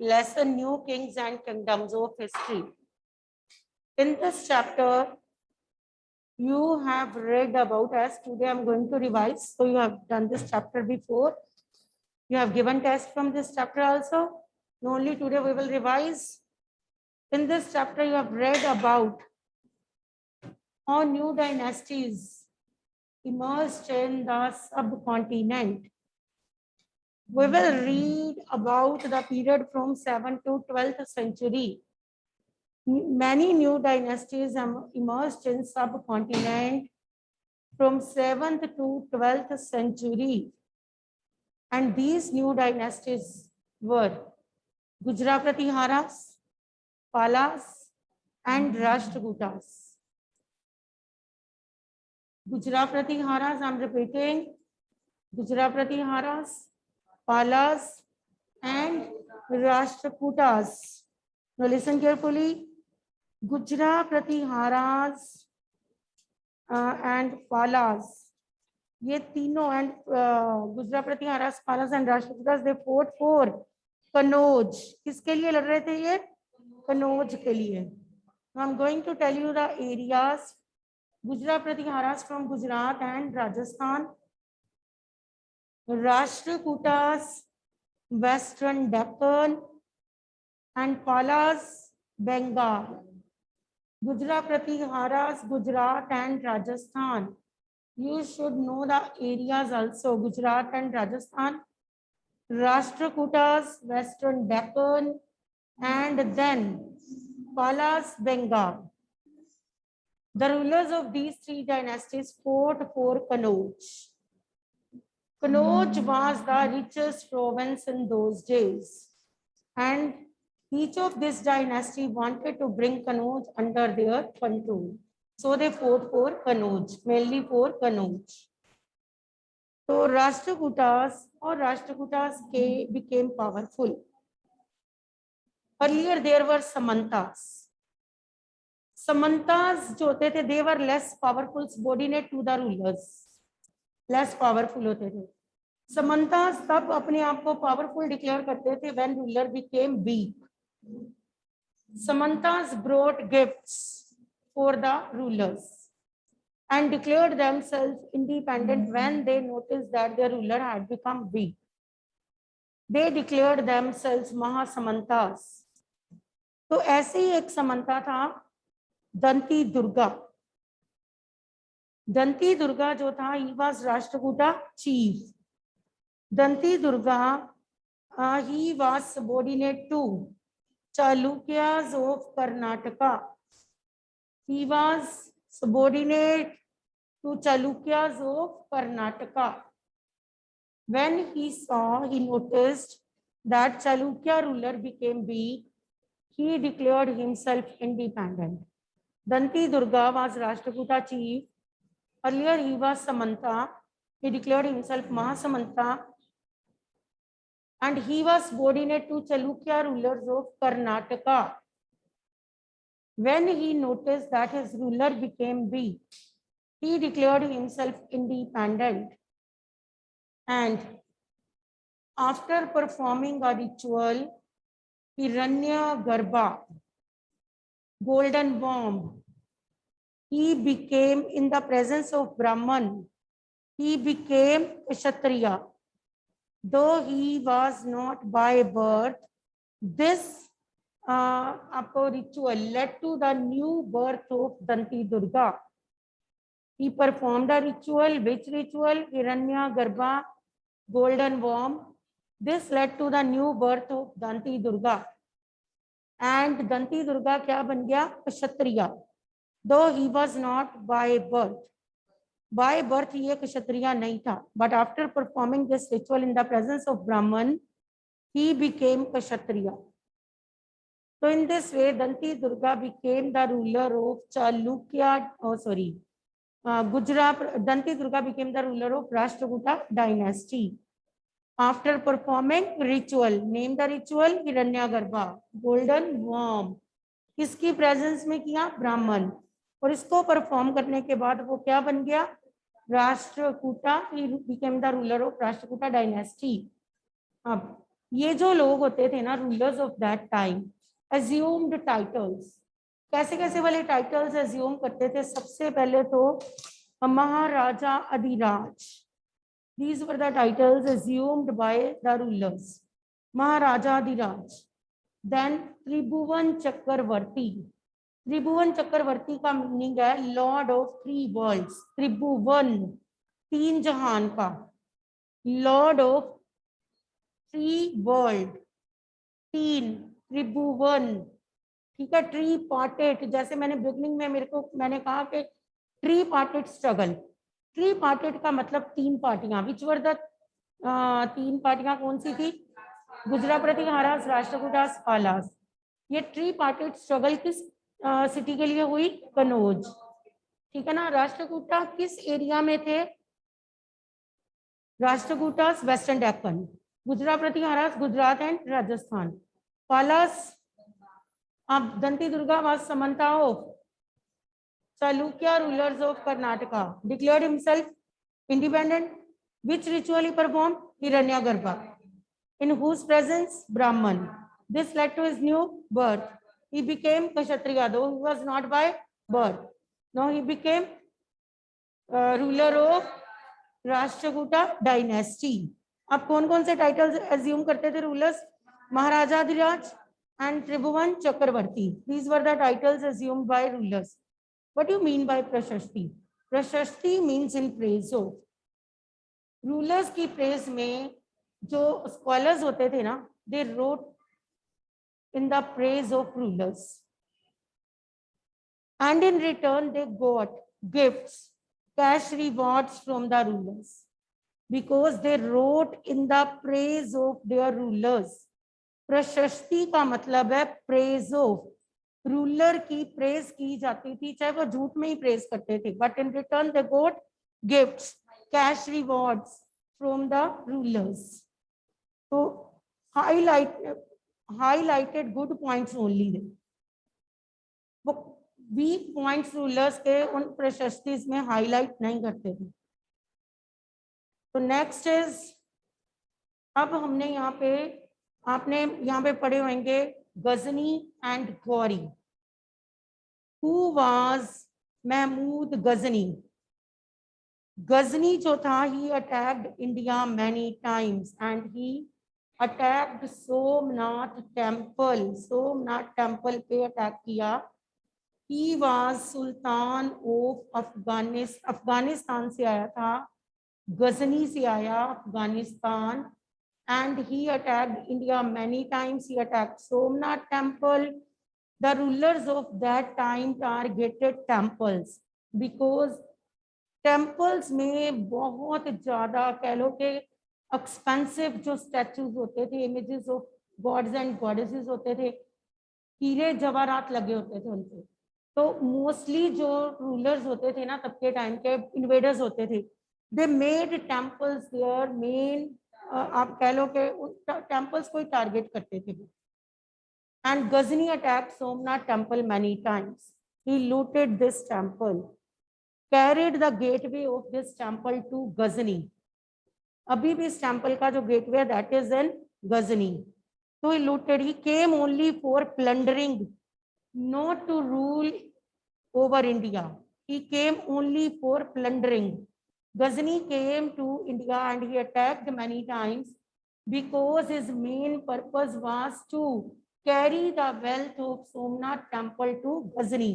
lesson New Kings and Kingdoms of History. In this chapter, you have read about, as today I'm going to revise. So you have done this chapter before. You have given test from this chapter also. Only today we will revise. In this chapter, you have read about how new dynasties emerged in the subcontinent. We will read about the period from 7th to 12th century. Many new dynasties emerged in subcontinent from 7th to 12th century. And these new dynasties were Gujrapratiharas, Palas, and Rashtrakutas. Gujrapratiharas, I'm repeating, Gujrapratiharas, Palas, and Rashtrakutas. Now listen carefully. Gujrapratiharas and Palas, ये तीनों and Gujrapratiharas, Palas and Rashtrakutas, they fought for Kannauj. किसके लिए लड़ रहे थे ये? Kannauj के लिए. Now I'm going to tell you the areas. Gujrapratiharas from Gujarat and Rajasthan. Rashtrakutas, Western Deccan, and Palas, Bengal. Gujrapratiharas, Gujarat and Rajasthan. You should know the areas also. Gujarat and Rajasthan. Rashtrakutas, Western Deccan, and then Palas, Bengal. The rulers of these three dynasties fought for Kannauj. Kannauj was the richest province in those days, and each of this dynasty wanted to bring Kannauj under their control. So they fought for Kannauj, mainly for Kannauj. So Rashtrakutas became powerful. Earlier there were Samantas. Samantas जो होते थे, they were less powerful, subordinate to the rulers. Less powerful होते थे. Samantas तब अपने आप को powerful declare करते थे when ruler became weak. Samantas brought gifts for the rulers and declared themselves independent when they noticed that their ruler had become weak. They declared themselves Mahasamantas. तो ऐसे ही एक समंता था दंती दुर्गा. दंती दुर्गा जो था, he was Rashtrakuta chief. Danti Durga, he was subordinate to Chalukyas of Karnataka. He was subordinate to Chalukyas of Karnataka. When he noticed that Chalukya ruler became weak, he declared himself independent. Danti Durga was Rashtrakuta chief. Earlier he was Samanta. He declared himself Mahasamanta. And he was subordinate to Chalukya rulers of Karnataka. When he noticed that his ruler became weak, he declared himself independent. And after performing a ritual, Hiranya Garbha, golden womb, he became, in the presence of Brahman, he became Kshatriya. Though he was not by birth, this ritual led to the new birth of Danti Durga. He performed a ritual. Which ritual? Hiranya Garbha, golden womb. This led to the new birth of Danti Durga. And Danti Durga क्या बन गया? Kshatriya. Though he was not by birth. By birth ये क्षत्रिय नहीं था, but after performing this ritual in the presence of Brahman, he became Kshatriya. So in this way, Danti Durga became the ruler of Gujarat. Danti Durga became the ruler of Rashtrakuta dynasty. After performing ritual, name the ritual Hiranyagarbha, golden womb. किसकी presence में किया? ब्राह्मण. और इसको perform करने के बाद वो क्या बन गया? Rashtrakuta. He became the ruler of Rashtrakuta dynasty. अब ये जो लोग होते थे ना, rulers of that time, assumed titles. कैसे कैसे वाले टाइटल्स एज्यूम करते थे? सबसे पहले तो Maharaja Adhiraja, these were the titles assumed by the rulers, Maharaja Adhiraja. Then Tribhuvan Chakravarti, Tribhuvan Chakravarti का मीनिंग है lord of three worlds. Tribhuvan, तीन जहान का, लॉर्ड ऑफ थ्री वर्ल्ड, तीन, त्रिभुवन। ठीक है, ट्री पार्टेड, जैसे मैंने बिगनिंग में मैंने कहा कि tree parted struggle, tree parted का मतलब तीन पार्टियां। विच वर द तीन पार्टियां कौन सी थी? गुजराप्रति महाराज, राष्ट्रकूटास, पालास। ये ट्री पार्टेड स्ट्रगल किस सिटी के लिए हुई? कनौज। ठीक है ना। राष्ट्रकूटा किस एरिया में थे? राष्ट्रकूटास वेस्टर्न डेक्कन, गुजराप्रति महाराज गुजरात एंड राजस्थान, पालास अब दंती Durga was Samanta of Chalukya rulers of Karnataka, declared himself independent. Which ritual he performed? Hiranyagarbha, in whose presence? Brahman. This led to his new birth. He became Kshatriya, though he was not by birth. Now he became ruler of Rashtrakuta dynasty. अब कौन कौन से titles assume करते थे rulers? Maharaja Adhiraj and Tribhuvan Chakravarti. These were the titles assumed by rulers. What do you mean by Prashasti? Prashasti means in praise of. Rulers की praise में जो scholars होते थे ना, they wrote in the praise of rulers. And in return they got gifts, cash rewards from the rulers, because they wrote in the praise of their rulers. प्रशस्ति का मतलब है प्रेज ऑफ, रूलर की praise की जाती थी, चाहे वो झूठ में ही प्रेज करते थे, but in return they got gifts, cash rewards from the rulers. तो हाईलाइटेड गुड पॉइंट्स ओनली, वो वीक पॉइंट्स रूलर्स के उन प्रशस्तिस में हाईलाइट नहीं करते थे। तो नेक्स्ट इज, अब हमने यहाँ पे, आपने यहाँ पे पढ़े होंगे Ghazni and Ghori. Who was Mahmud Ghazni? Ghazni जो था, he attacked India many times and he attacked Somnath temple, Somnath temple पे अटैक किया। He was sultan of Afghanistan, Afghanistan से आया था, गजनी से आया, Afghanistan. And he attacked India many times. He attacked Somnath temple. The rulers of that time targeted temples because temples में बहुत ज्यादा कह लो कि एक्सपेंसिव जो स्टैचूज होते थे, images of gods and goddesses होते थे, हीरे जवाहरात लगे होते थे उनपे। तो मोस्टली जो रूलर्स होते थे ना तब के टाइम के, इन्वेडर्स होते थे, they made temples their main, आप कह लो कि टेम्पल्स को ही टारगेट करते थे। And Ghazni attacked Somnath temple many times. He looted this temple, carried the gateway of this temple to Ghazni. अभी भी इस टेम्पल का जो गेटवे है दैट इज इन गजनी। तो he looted, he came only for plundering, not to rule over India. He came only for plundering. Ghazni came to India and he attacked many times because his main purpose was to carry the wealth of Somnath temple to Ghazni.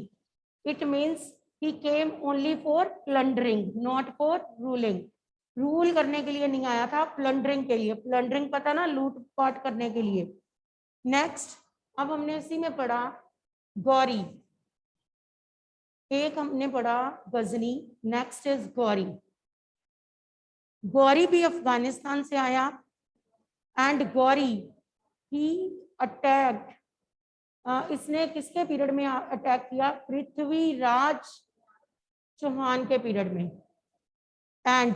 It means he came only for plundering, not for ruling. Rule करने के लिए नहीं आया था, plundering के लिए। Plundering पता ना, लूटपाट करने के लिए। नेक्स्ट, अब हमने इसी में पढ़ा गौरी। एक हमने पढ़ा गजनी, नेक्स्ट इज गौरी। गौरी भी अफगानिस्तान से आया एंड गौरी ही अटैक्ड, इसने किसके पीरियड में अटैक किया? पृथ्वीराज चौहान के पीरियड में। And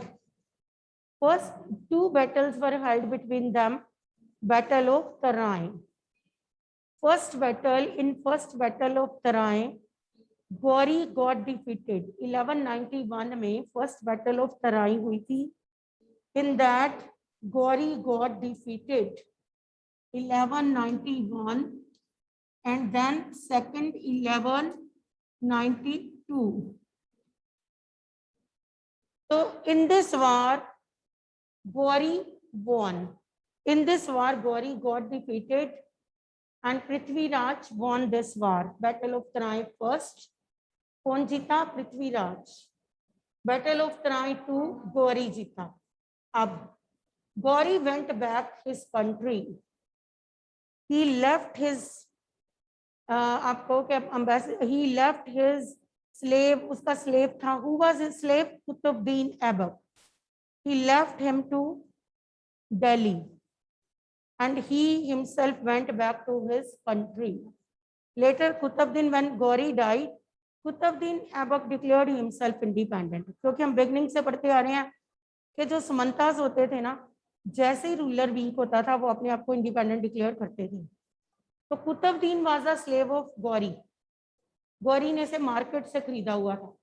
first 2 battles were held between them. Battle of Tarain. First battle of Tarain, Gauri got defeated। 1191 में फर्स्ट बैटल ऑफ तराइन हुई थी। In that, Gauri got defeated 1191 and then second 1192. So in this war, Gauri won. In this war, Gauri got defeated and Prithviraj won this war. Battle of Tanai first. कौन जीता? Prithviraj. Battle of Tanai 2, Gauri जीता. अब Gauri went back his country. He left his आपको क्या ambassador, he left his slave, उसका slave था. Who was his slave? Qutbuddin Aibak. He left him to Delhi and he himself went back to his country. Later Qutbuddin, when Gauri died, Qutbuddin Aibak declared himself independent. क्योंकि हम beginning से पढ़ते आ रहे हैं कि जो समंताज होते थे ना, जैसे ही रूलर वीक होता था वो अपने आप को इंडिपेंडेंट डिक्लेयर करते थे. तो Qutbuddin was a slave of Ghori. Ghori ने से मार्केट से खरीदा हुआ था.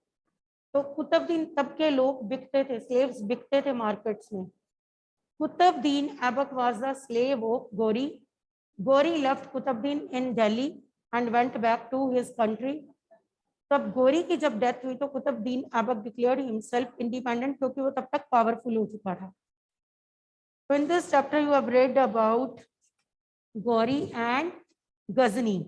तो कुतुबुद्दीन तब के लोग बिकते थे, स्लेव्स बिकते थे मार्केट्स में. Qutbuddin Aibak was the slave of Ghori. Ghori left Qutbuddin in Delhi and went back to his country. तब गौरी की जब डेथ हुई तो Qutbuddin Aibak declared himself independent, क्योंकि वो तब तक पावरफुल हो चुका था. So in this chapter you have read about Gauri and Ghazni.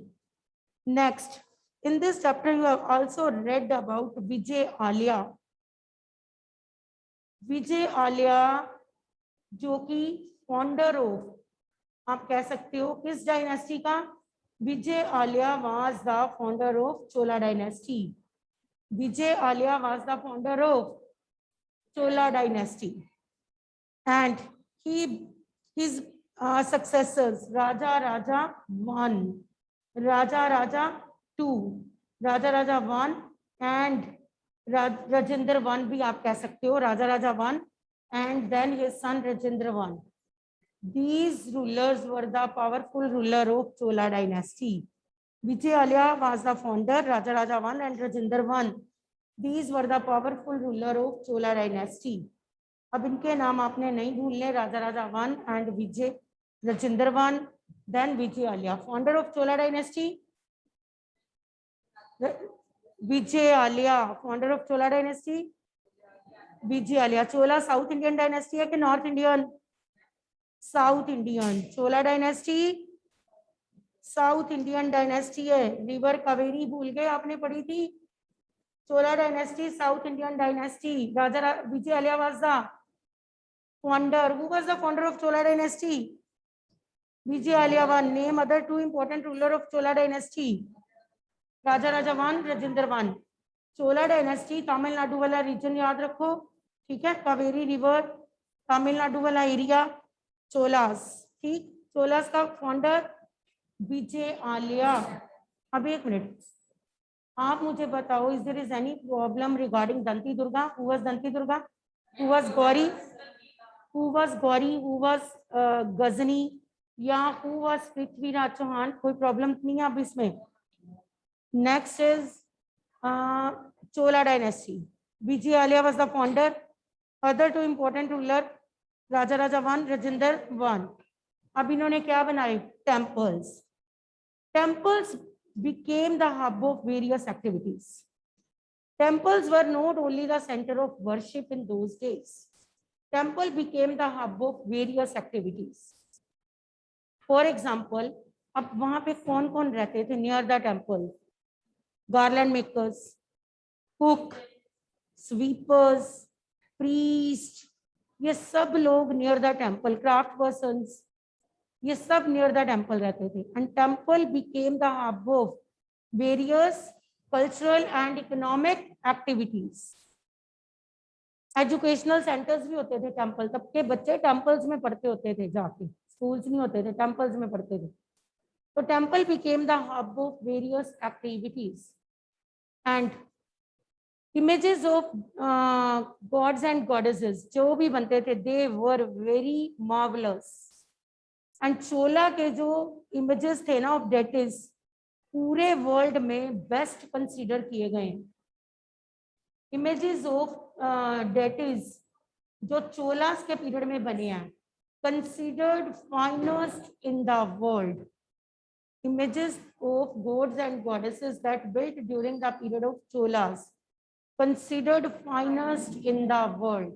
Next, in this chapter you have also read about Vijay Alia. Vijay Alia जो कि फाउंडर ऑफ, आप कह सकते हो किस डायनेस्टी का? Vijayalaya was the founder of Chola dynasty. Vijayalaya was the founder of Chola dynasty and his successors Raja Raja 1, Raja Raja 2, Raja Raja 1 and Rajendra 1 भी आप कह सकते हो, Raja Raja 1 and then his son Rajendra 1. These rulers were the powerful ruler of Chola dynasty. Vijay Alia was the founder, Raja Raja 1 and Rajendra 1. These were the powerful ruler of Chola dynasty. अब इनके नाम आपने नहीं भूलने, Raja Raja 1 and Vijay Rajendra 1, then Vijayalaya. Founder of Chola dynasty Vijayalaya. Founder of Chola dynasty Vijayalaya. Chola South Indian dynasty है कि North Indian? South Indian. Chola dynasty South Indian dynasty है. River Kaveri भूल गए, आपने पढ़ी थी. Chola dynasty South Indian dynasty. Raja Vijayalaya was the founder. Who was the founder of Chola dynasty? Vijay Alia 1. Name other two important ruler of Chola dynasty. Raja Raja 1, Rajendra 1. Chola dynasty Tamil Nadu वाला reason याद रखो, ठीक है? Kaveri river Tamil Nadu वाला area, Cholas. ठीक, चोलास का founder विजय आलिया. अब एक मिनट, आप मुझे बताओ, is there is any problem regarding Danti Durga? Who was Danti Durga? Who was Ghori? Who was Gauri? Who was Ghazni? या who was पृथ्वीराज चौहान? कोई प्रॉब्लम नहीं है अब इसमें. Next is Chola dynasty. Vijayalaya was the founder. Other two important ruler Raja Raja 1, Rajendra 1. अब इन्होंने क्या बनाए? Temples. Temples became the hub of various activities. Temples were not only the center of worship in those days. Temple became the hub of various activities. For example, अब वहां पे कौन कौन रहते थे near the temple? Garland makers, cook, sweepers, priest, ये सब लोग near the temple. Craft persons, ये सब नियर द टेम्पल रहते थे. And temple became the hub of various cultural and economic activities. Educational centres भी होते थे टेम्पल. तब के बच्चे टेम्पल्स में पढ़ते होते थे, जाके स्कूल्स नहीं होते थे, टेम्पल्स में पढ़ते थे. तो temple became the hub of various activities and images of gods and goddesses जो भी बनते थे, दे वर वेरी मार्वलस. एंड चोला के जो इमेजेस थे ना ऑफ डेटिस, पूरे वर्ल्ड में बेस्ट कंसीडर किए गए. इमेजेस ऑफ डेटिस जो चोलास के पीरियड में बने हैं, considered finest in the world. Images of gods and goddesses that built during the period of Cholas, considered finest in the world.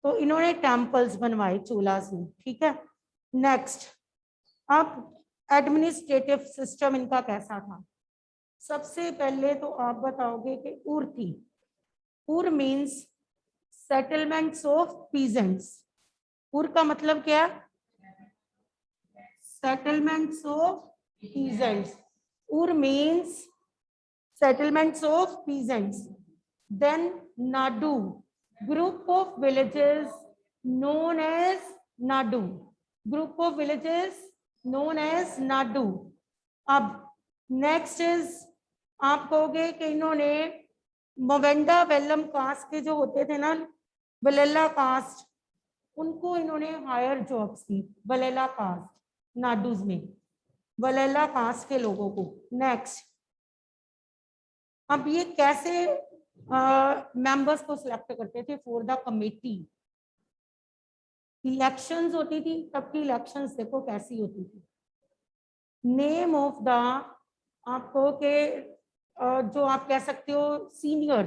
तो इन्होंने टेम्पल्स बनवाए चोलास में, ठीक है। नेक्स्ट, अब एडमिनिस्ट्रेटिव सिस्टम इनका कैसा था? सबसे पहले तो आप बताओगे कि उर थी। उर मीन्स सेटलमेंट्स ऑफ पीजेंट्स। उर का मतलब क्या? Settlements of peasants. Ur means settlements of peasants. Then Nadu, group of villages known as Nadu. Group of villages known as Nadu. अब नेक्स्ट इज, आप कहोगे कि इन्होंने मोवेंडा वेलम कास्ट के जो होते थे ना, वलेला कास्ट, उनको इन्होंने हायर जॉब्स दी। वलेला कास्ट नाडूज में, वलेला कास्ट के लोगों को। नेक्स्ट, अब ये कैसे मेंबर्स को सिलेक्ट करते थे फॉर द कमेटी? इलेक्शंस होती थी, तब की इलेक्शंस देखो कैसी होती थी। नेम ऑफ द, आपको के जो आप कह सकते हो senior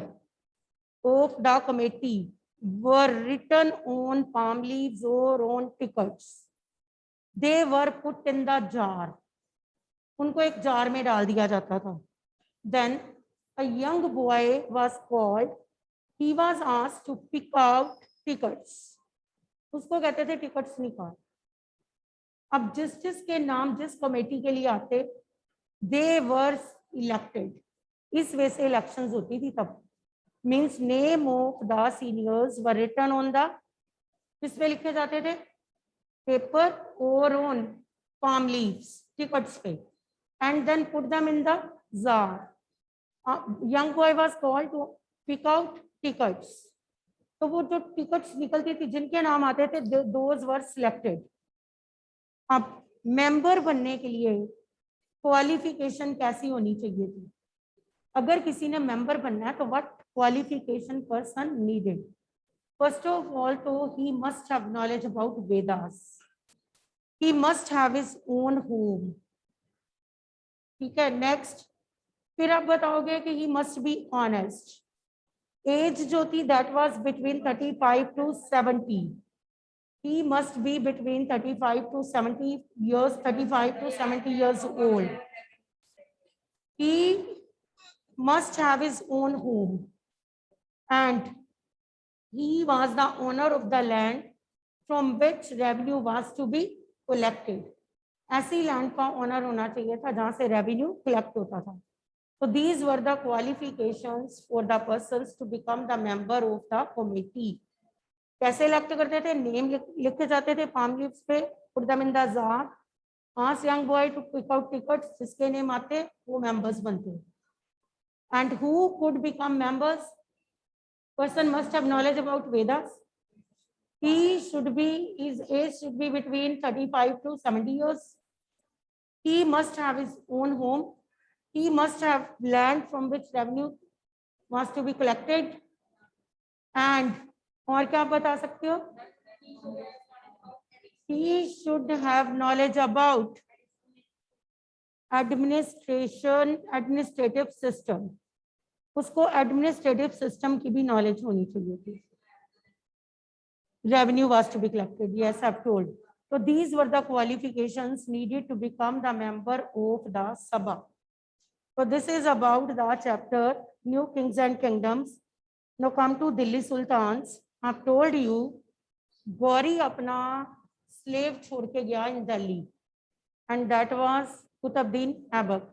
of the committee were written on palm leaves or on tickets. They were put in the jar. उनको एक जार में डाल दिया जाता था। Then a young boy was called. He was asked to pick out tickets. उसको कहते थे टिकट्स निकाल। अब जिस जिसके नाम जिस कमेटी के लिए आते, they were elected. इस वजह से इलेक्शंस होती थी तब। Means name of the seniors were written on the, किस पे लिखे जाते थे? पेपर और ऑन palm leaves, टिकट्स पे, and then put them in the jar. young boy was called to pick out tickets. तो वो जो टिकट्स निकलती थी जिनके नाम आते थे, those were selected. अब मेंबर बनने के लिए क्वालिफिकेशन कैसी होनी चाहिए थी? अगर किसी ने मेंबर बनना है तो what qualification person needed? First of all तो he must have knowledge about Vedas, he must have his own home, ठीक है। नेक्स्ट, फिर आप बताओगे कि he must be honest. Age जो थी that was between 35 to 70. He must be between 35 to 70 years, 35 to 70 years old. He must have his own home and he was the owner of the land from which revenue was to be collected. ऐसी land का owner होना चाहिए था जहां से revenue collect होता था। So these were the qualifications for the persons to become the member of the committee. कैसे इलेक्ट करते थे? नेम लिखे जाते थे palm leaves पे, put them in the jar, ask young boy to pick out tickets, जिसके name आते वो members बनते। And who could become members? Person must have knowledge about Vedas. His age should be between 35 to 70 years. He must have his own home. He must have land from which revenue was to be collected. And और क्या बता सकते हो? He should have knowledge about administrative system. उसको administrative system की भी knowledge होनी चाहिए थी। Revenue was to be collected. Yes, I've told. So these were the qualifications needed to become the member of the Sabha. So this is about the chapter New Kings and Kingdoms. Now come to Delhi Sultans. I've told you Gauri अपना slave छोड़ के गया in Delhi, and that was Qutbuddin Aibak.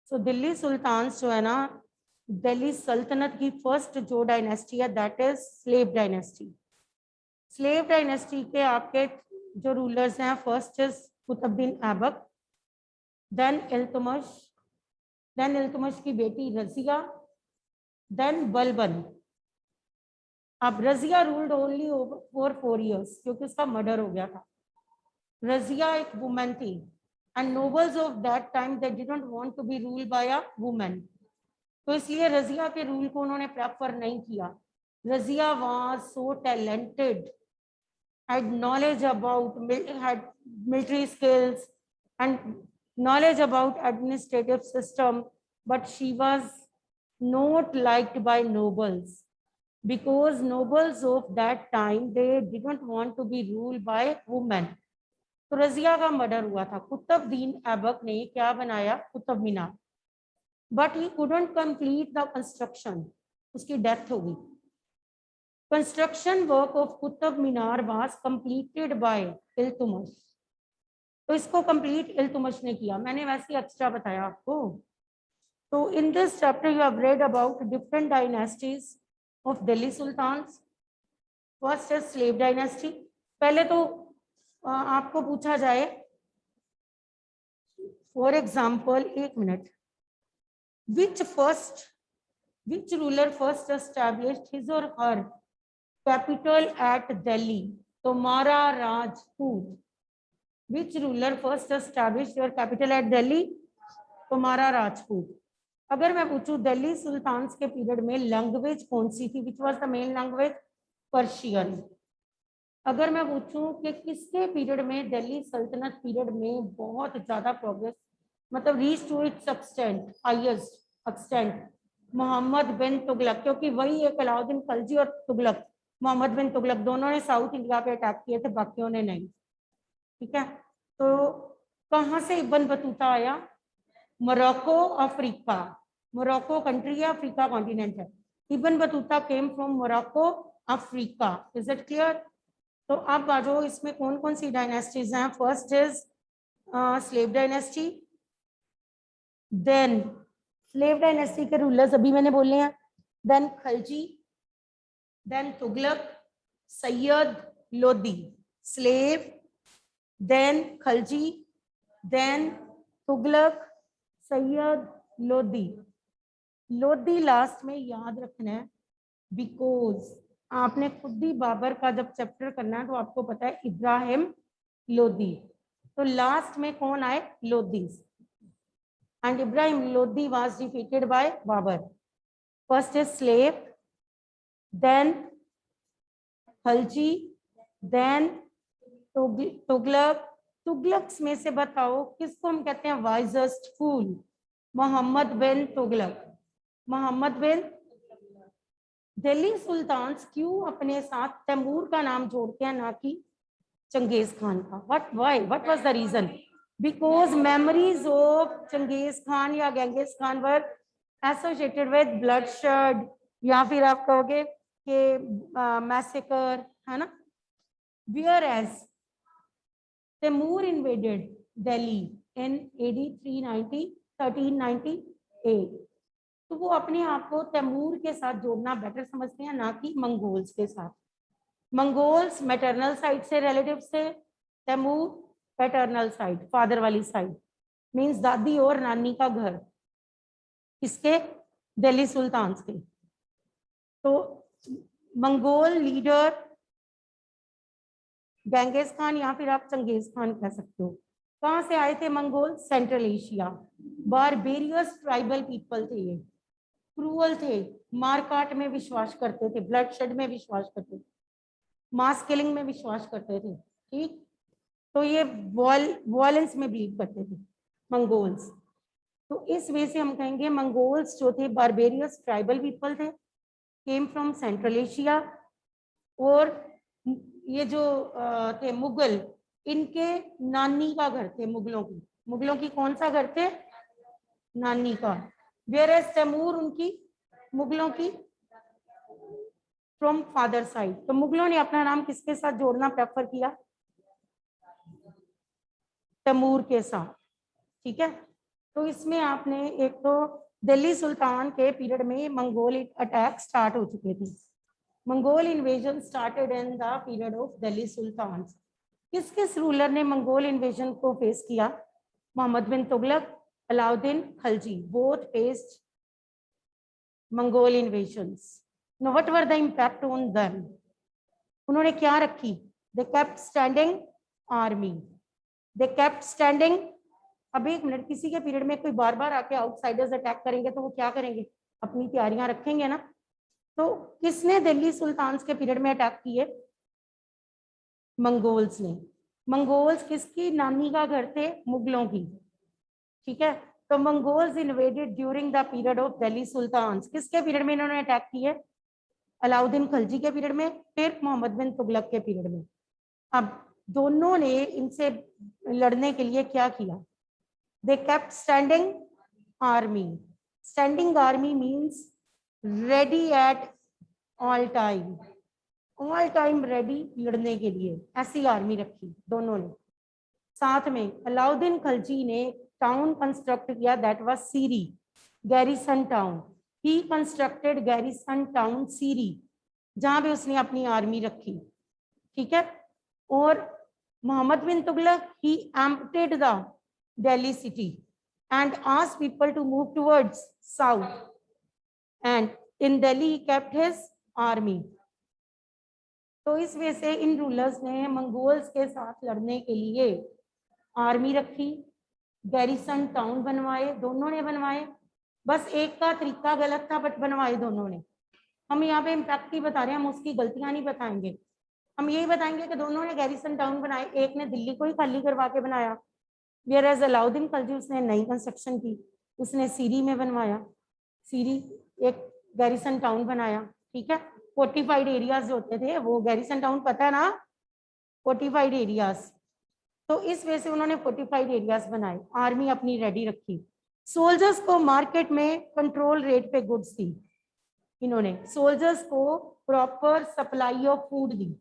So Delhi Sultans जो है ना, दिल्ली सल्तनत की first जो डायनेस्टी है that is slave dynasty. Slave dynasty के आपके जो रूलर्स हैं, first is Qutbuddin Aibak, then Iltutmish की बेटी रजिया, देन बलबन। अब Razia ruled only for 4 years क्योंकि उसका मर्डर हो गया था। रजिया एक वुमेन थी and nobles of that time they didn't want to be ruled by a woman, तो इसलिए रजिया के रूल को उन्होंने प्रेफर नहीं किया। Razia was so talented had knowledge about had military skills and knowledge about administrative system, but she was not liked by nobles because nobles of that time they didn't want to be ruled by women. तो रजिया का murder हुआ था, कुतुबुद्दीन ऐबक ने क्या बनाया, Qutub Minar, but he couldn't complete the construction, उसकी death हो गई. Construction work of Qutub Minar was completed by Iltutmish. तो इसको कंप्लीट इल्तुतमिश ने किया, मैंने वैसे एक्स्ट्रा बताया आपको. तो in this chapter you have read about different dynasties of Delhi sultans. First is slave dynasty. पहले तो आपको पूछा जाए, फॉर एग्जाम्पल, एक minute, which ruler first established his or her capital at Delhi? तो Mara Rajput. Which ruler first established their capital at Delhi? तो Mara Rajput. अगर मैं पूछूं दिल्ली सुल्तान्स के पीरियड में लैंग्वेज कौन सी थी, which was the main language? Persian. अगर मैं पूछूं कि किसके पीरियड में दिल्ली सल्तनत पीरियड में बहुत ज्यादा प्रोग्रेस, मतलब reach to its extent, highest extent, Muhammad bin Tughlaq, क्योंकि वही एक अलाउद्दीन खलजी और तुगलक, मोहम्मद बिन तुगलक दोनों ने साउथ इंडिया पे अटैक किए थे, बाकियों ने नहीं. ठीक है. तो कहाँ से इब्न बतूता आया? Morocco, Africa. मोरक्को कंट्री है, अफ्रीका कॉन्टिनेंट है. Ibn Battuta came from Morocco, Africa. Is it clear? तो अब आ जाओ, इसमें कौन कौन सी डायनेस्टीज हैं. First is slave dynasty. Then slave dynasty के रूलर्स अभी मैंने बोले हैं. Then Khalji, then Tughlaq, Sayyid, Lodhi. Slave, then Khalji, then Tughlaq, Sayyid, Lodhi. Lodhi last में याद रखना है, बिकॉज आपने खुद ही बाबर का जब चैप्टर करना है तो आपको पता है इब्राहिम लोधी. तो लास्ट में कौन आए? Lodhi. And Ibrahim Lodhi was defeated by Babur. First is slave, then Khalji, then Tughlaq. Tughlaqs में से बताओ किसको हम कहते हैं wisest fool? Mohammad bin Tughlaq. Mohammad bin. Delhi sultans क्यों अपने साथ तैमूर का नाम जोड़ते हैं ना कि चंगेज खान का? What was the reason? Because memories of Changez Khan या Genghis Khan were associated with bloodshed, या फिर आप कहोगे कि मैसेकर, है ना. Whereas Timur invaded Delhi in AD 1398, तो वो अपने आप को तैमूर के साथ जोड़ना बेटर समझते हैं ना कि मंगोल्स के साथ. मंगोल्स मैटरनल साइड से रिलेटिव्स थे, तैमूर पैटर्नल साइड, फादर वाली साइड, मींस दादी और नानी का घर, किसके? दिल्ली सुल्तान्स के. तो मंगोल लीडर गेंगिस खान या फिर आप चंगेज खान कह सकते हो. कहाँ से आए थे Mongol? Central Asia. Barbarous tribal people थे, ये क्रूअल थे, मारकाट में विश्वास करते थे, ब्लडशेड में विश्वास करते थे, मास किलिंग में विश्वास करते थे. ठीक. तो ये वॉयलेंस में बिलीव करते थे मंगोल्स. तो इस वे से हम कहेंगे मंगोल्स जो थे बारबेरियस ट्राइबल पीपल थे, केम फ्रॉम सेंट्रल एशिया. और ये जो थे मुगल, इनके नानी का घर थे मुगलों की. मुगलों की कौन सा घर थे? नानी का. वेयर तैमूर उनकी मुगलों की फ्रॉम फादर साइड. तो मुगलों ने अपना नाम किसके साथ जोड़ना प्रेफर किया? तैमूर के साथ. ठीक है. तो इसमें आपने एक तो दिल्ली सुल्तान के पीरियड में मंगोल अटैक स्टार्ट हो चुके थे. Mongol invasion started in the period of Delhi sultan. किस किस रूलर ने मंगोल इन्वेजन को फेस किया? Mohammad bin Tughlaq, Alauddin Khalji, both faced Mongol invasions. Now what were the impact on them? उन्होंने क्या रखी? They kept standing army. They kept standing. अब एक मिनट, किसी के पीरियड में कोई बार बार आके आउटसाइडर्स अटैक करेंगे तो वो क्या करेंगे? अपनी तैयारियां रखेंगे ना. तो किसने दिल्ली सुल्तान्स के पीरियड में अटैक किए? मंगोल्स ने। मंगोल्स किसकी नानी का घर थे? मुगलों की, ठीक है। तो Mongols invaded during the period of Delhi sultan. किसके पीरियड में इन्होंने अटैक किए? अलाउद्दीन खलजी के पीरियड में, फिर मोहम्मद बिन तुगलक के पीरियड में। अब दोनों ने इनसे लड़ने के लिए क्या किया? दे kept standing army. Standing army means ready at all time ready लड़ने के लिए, ऐसी आर्मी रखी दोनों ने। साथ में अलाउद्दीन खलजी ने टाउन कंस्ट्रक्ट किया, that was Siri, garrison town. ही कंस्ट्रक्टेड गैरिसन टाउन सीरी, जहां पे उसने अपनी आर्मी रखी, ठीक है। और मोहम्मद बिन तुगलक ही emptied the Delhi city and asked people to move towards south, and in Delhi he kept his army. तो इस वजह से इन रूलर्स ने मंगोल्स के साथ लड़ने के लिए आर्मी रखी, गैरिसन टाउन बनवाए, दोनों ने बनवाए। बस एक का तरीका गलत था, बट बनवाए दोनों ने। हम यहाँ पे इम्पैक्ट ही बता रहे हैं, हम उसकी गलतियां नहीं बताएंगे। हम यही बताएंगे कि दोनों ने गैरिसन टाउन बनाए, एक ने दिल्ली को ही खाली करवा के बनाया, वेयरएज अलाउद्दीन खलजी उसने नई कंस्ट्रक्शन की, उसने सीरी में बनवाया, सीरी एक गैरिसन टाउन बनाया, ठीक है। फोर्टिफाइड एरियाज जो होते थे वो गैरिसन टाउन, पता है ना, फोर्टिफाइड एरियाज। तो इस वजह से उन्होंने फोर्टिफाइड एरियाज बनाए, आर्मी अपनी रेडी रखी। सोल्जर्स को मार्केट में कंट्रोल रेट पे गुड्स दी, इन्होंने सोल्जर्स को प्रॉपर सप्लाई ऑफ फूड दी।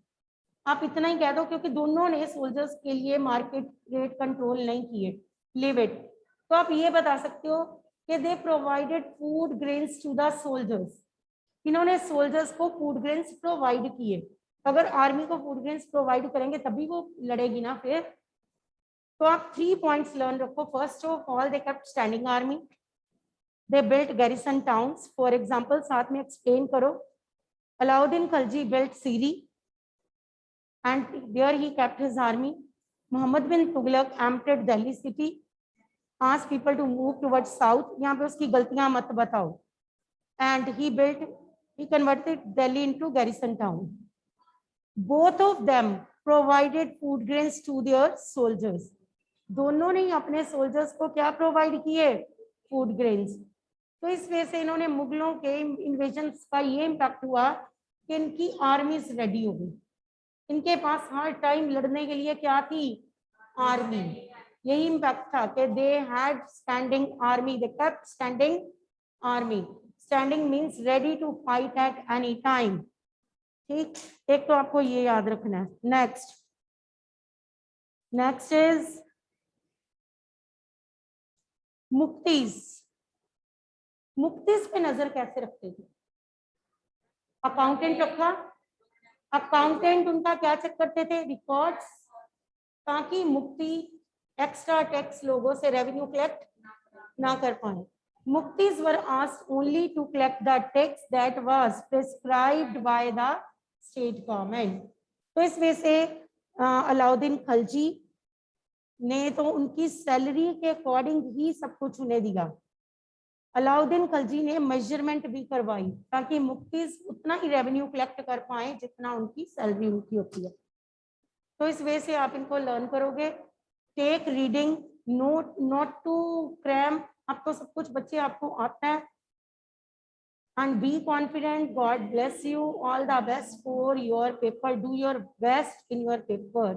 आप इतना ही कह दो, क्योंकि दोनों ने सोल्जर्स के लिए मार्केट रेट कंट्रोल नहीं किए, लीव इट। तो आप ये बता सकते हो कि they provided food grains to the soldiers, इन्होंने सोल्जर्स को फूड ग्रेन्स प्रोवाइड किए। अगर आर्मी को फूड ग्रेन्स प्रोवाइड करेंगे तभी वो लड़ेगी ना फिर। तो आप 3 पॉइंट्स लर्न रखो। First of all they kept standing army, they built garrison towns. For example साथ में एक्सप्लेन करो। Alauddin Khalji built Siri and there he kept his army. Muhammad bin Tughlaq emptied Delhi city, asked people to move towards south. यहाँ पे उसकी गलतियां मत बताओ। And he converted Delhi into garrison town. Both of them provided food grains to their soldiers. दोनों ने अपने soldiers को क्या प्रोवाइड किए? Food grains. तो इस वजह से इन्होंने मुगलों के इन्वेजन का ये इम्पैक्ट हुआ कि इनकी आर्मीज रेडी हो गई, इनके पास हर टाइम लड़ने के लिए क्या थी? आर्मी। यही इम्पैक्ट था कि they had standing army, they kept standing army. Standing means ready to fight at any time, ठीक। एक तो आपको ये याद रखना है। Next is मुक्तिज। मुक्तिज पे नजर कैसे रखते थे? अकाउंटेंट रखा, अकाउंटेंट उनका क्या चेक करते थे? रिकॉर्ड्स, ताकि मुक्ति एक्स्ट्रा टैक्स लोगों से रेवेन्यू कलेक्ट ना कर पाए। Muqtis were asked only to collect the tax that was prescribed by the state government. तो इस वजह से अलाउद्दीन खलजी ने तो उनकी सैलरी के अकॉर्डिंग ही सब कुछ उन्हें दिया। अलाउद्दीन खलजी ने मेजरमेंट भी करवाई ताकि मुक्तिज उतना ही रेवेन्यू कलेक्ट कर पाए जितना उनकी सैलरी उनकी होती है। तो इस वजह से आप इनको लर्न करोगे। Take reading, not to cram. अब तो सब कुछ बच्चे आपको आता है। And be confident. God bless you, all the best for your paper, do your best in your paper.